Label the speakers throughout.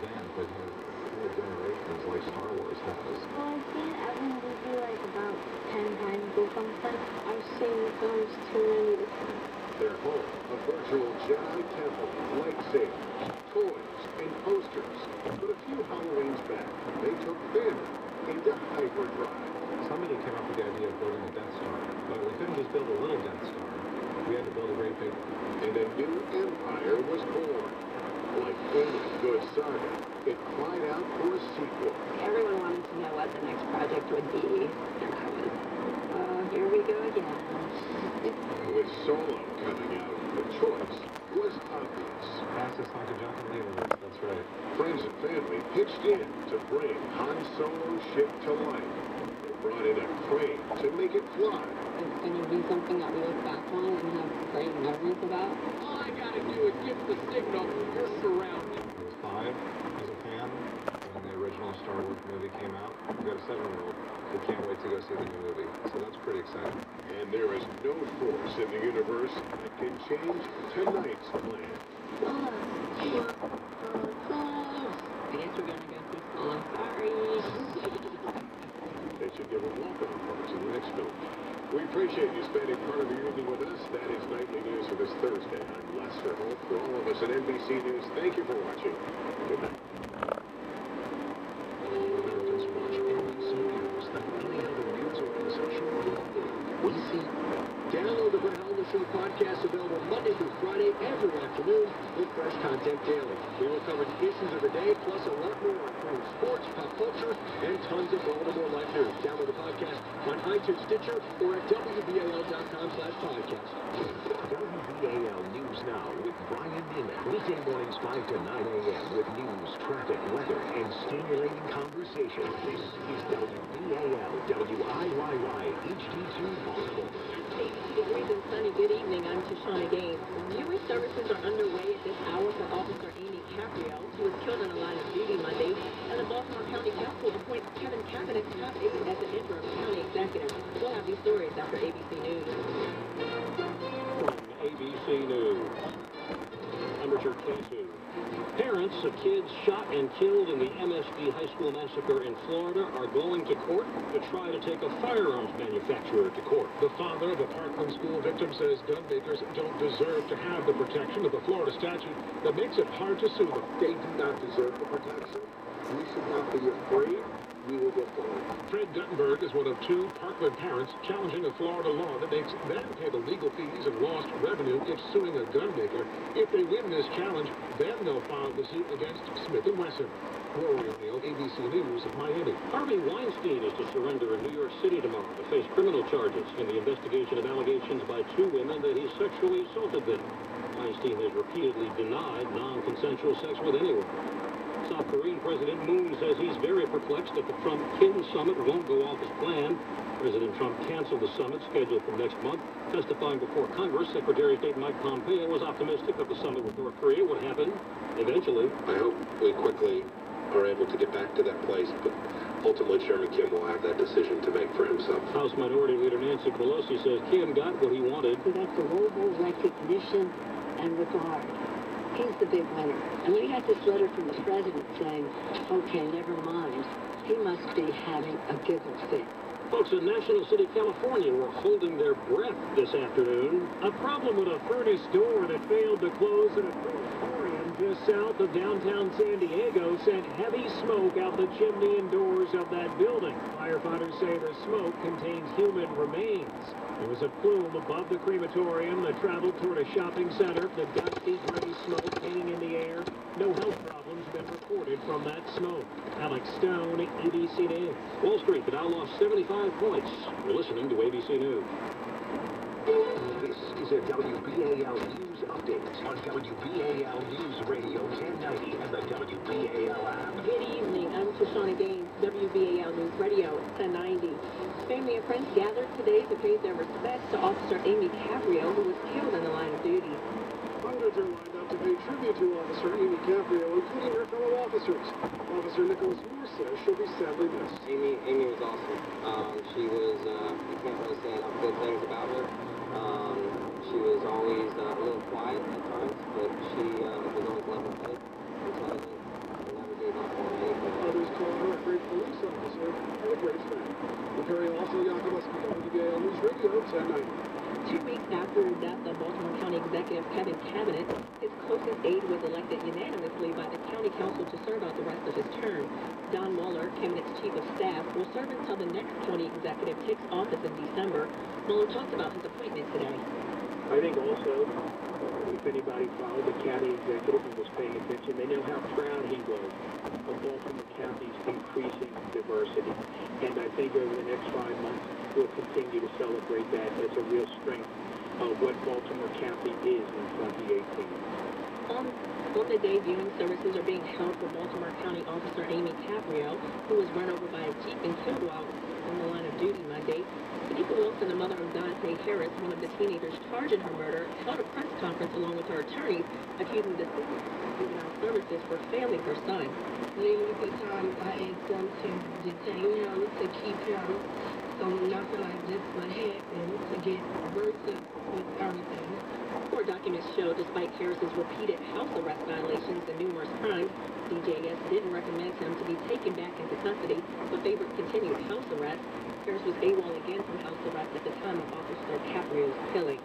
Speaker 1: Suzanne, but four generations like Star Wars has.
Speaker 2: Well, I've seen every movie like about 10 times or something. I've seen the films too many to count.
Speaker 3: Their home, a virtual Jedi temple, lightsabers, toys, and posters. But a few Halloweens back, they took family into hyperdrive.
Speaker 1: Somebody came up with the idea of building a Death Star, but we couldn't just build a little Death Star. We had to build a great big one.
Speaker 3: And a new empire was born. Like any good saga, it cried out for a sequel.
Speaker 4: Everyone wanted to know what the next project would be, and I was, here we go again.
Speaker 3: With Solo coming out, the choice was obvious.
Speaker 1: Fastest like a jump in the universe, that's right.
Speaker 3: Friends and family pitched in to bring Han Solo's ship to life. They brought in a crane to make it fly.
Speaker 4: It's going to be something that we look back on and have great memories about.
Speaker 5: All I gotta do is give the signal. You're surrounded.
Speaker 1: I was 5 as a fan when the original Star Wars movie came out. We've got a 7-year-old who can't wait to go see the new movie, so that's pretty exciting.
Speaker 3: And there is no force in the universe that can change tonight's plan.
Speaker 4: I guess we're going to go too slow. Sorry.
Speaker 3: They should give a walk-on parts in the next film. We appreciate you spending part of your evening with us. That is Nightly News for this Thursday. I'm Lester Holt. For all of us at NBC News, thank you for watching. Good night.
Speaker 6: Americans watch NBC News than any other news organization globally. We see.
Speaker 5: Download the Brett Halmer Show podcast available Monday through Friday every afternoon with fresh content daily. We will cover the issues of the day, plus a lot more, including sports, pop culture, and tons of Baltimore life news. Download the podcast on iTunes, Stitcher, or at WBAL.com/podcast.
Speaker 6: WBAL News Now with Brian Newman. Weekday mornings 5 to 9 a.m. with news, traffic, weather, and stimulating conversation. This is WBAL WIYY HD2 Baltimore.
Speaker 4: 80 degrees and sunny. Good evening. I'm Shoshana Gaines. Viewing services are underway at this hour for Officer Amy Caprio, who was killed in the line of duty Monday, and the Baltimore County Council appoints Kevin Cabinet's top aide as the interim county executive. We'll have these stories after ABC News.
Speaker 7: From ABC News, I'm Richard Cantu. Parents of kids shot and killed in the MSD high school massacre in Florida are going to court to try to take a firearms manufacturer to court.
Speaker 8: The father of a Parkland school victim says gun makers don't deserve to have the protection of the Florida statute that makes it hard to sue them.
Speaker 5: They do not deserve the protection. We should not be afraid. We will get going.
Speaker 8: Fred Guttenberg is one of 2 Parkland parents challenging a Florida law that makes them pay the legal fees and lost revenue if suing a gun maker. If they win this challenge, then they'll file the suit against Smith & Wesson. Rory O'Neill, ABC News, Miami.
Speaker 7: Harvey Weinstein is to surrender in New York City tomorrow to face criminal charges in the investigation of allegations by 2 women that he sexually assaulted them. Weinstein has repeatedly denied non-consensual sex with anyone. South Korean President Moon says he's very perplexed that the Trump-Kim summit won't go off as planned. President Trump canceled the summit scheduled for next month. Testifying before Congress, Secretary of State Mike Pompeo was optimistic that the summit with North Korea would happen eventually.
Speaker 9: I hope we quickly are able to get back to that place, but ultimately Chairman Kim will have that decision to make for himself.
Speaker 7: House Minority Leader Nancy Pelosi says Kim got what he wanted.
Speaker 10: He got global recognition and regard. He's the big winner. And when he got this letter from the president saying, okay, never mind, he must be having a giggle fit.
Speaker 7: Folks in National City, California were holding their breath this afternoon.
Speaker 11: A problem with a furnace door that failed to close at a crematorium just south of downtown San Diego sent heavy smoke out the chimney and doors of that building. Firefighters say the smoke contains human remains. There was a plume above the crematorium that traveled toward a shopping center. The dusty gray smoke hanging in the air. No health problems been reported from that smoke. Alex Stone, ABC News.
Speaker 7: Wall Street, the Dow lost 75 points. You're listening to ABC News.
Speaker 6: This is a WBAL News Update on WBAL News Radio 1090 and the WBAL app.
Speaker 4: Good evening. I'm Shoshana Gaines, WBAL News Radio 1090. Family and friends gathered today to pay their respects to Officer Amy Caprio, who was killed in the line of duty.
Speaker 8: Hundreds are lined up to pay tribute to Officer Amy Caprio, including her fellow officers. Officer Nicholas Moore says she'll be sadly missed.
Speaker 12: Amy was awesome. She was, you can't really say enough good things about her. She was always a little quiet at times, but she was always level-headed, intelligent, and never
Speaker 3: at night.
Speaker 4: 2 weeks after the death of Baltimore County Executive Kevin Cabinet, his closest aide was elected unanimously by the county council to serve out the rest of his term. Don Mueller, Cabinet's chief of staff, will serve until the next county executive takes office in December. Mueller talked about his appointment today.
Speaker 11: I think also, if anybody followed the county executive and was paying attention, they know how proud he was of Baltimore County's increasing diversity. And I think over the next 5 months, we'll continue to celebrate that as a real strength of what Baltimore County is in 2018.
Speaker 4: On the day, viewing services are being held for Baltimore County Officer Amy Caprio, who was run over by a Jeep and killed while on the line of duty Monday. Tanika Wilson, the mother of Dante Harris, one of the teenagers charged in her murder, held a press conference along with her attorneys, accusing the juvenile services for failing her son.
Speaker 2: Numerous times I asked them to detain him, to keep him, so nothing like this would happen, to get worse with everything.
Speaker 4: Court documents show, despite Harris's repeated house arrest violations and numerous crimes, DJS didn't recommend him to be taken back into custody, but favored continued house arrest. Harris was AWOL again from house arrest at the time of Officer Caprio's killing.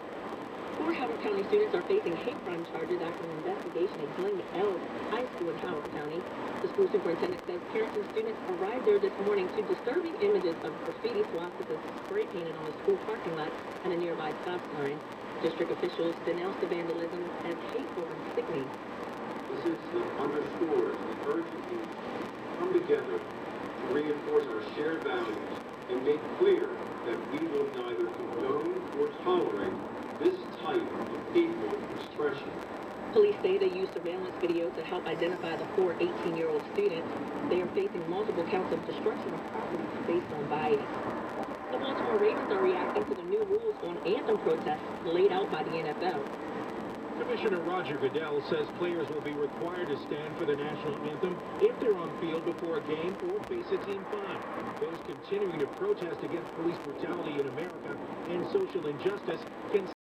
Speaker 4: 4 Howard County students are facing hate crime charges after an investigation at Glen Elk High School in Howard County. The school superintendent says parents and students arrived there this morning to disturbing images of graffiti swastikas spray painted on the school parking lot and a nearby stop sign. District officials denounced the vandalism as hateful and sickening.
Speaker 13: This incident underscores the urgent need to come together to reinforce our shared values and make clear that we will neither condone or tolerate this type of hateful expression.
Speaker 4: Police say they used surveillance video to help identify the 4 18-year-old students. They are facing multiple counts of destruction of property based on bias. The Baltimore Ravens are reacting to the new rules on anthem protests laid out by the NFL.
Speaker 11: Commissioner Roger Goodell says players will be required to stand for the national anthem if they're on field before a game or face a team fine. Those continuing to protest against police brutality in America and social injustice can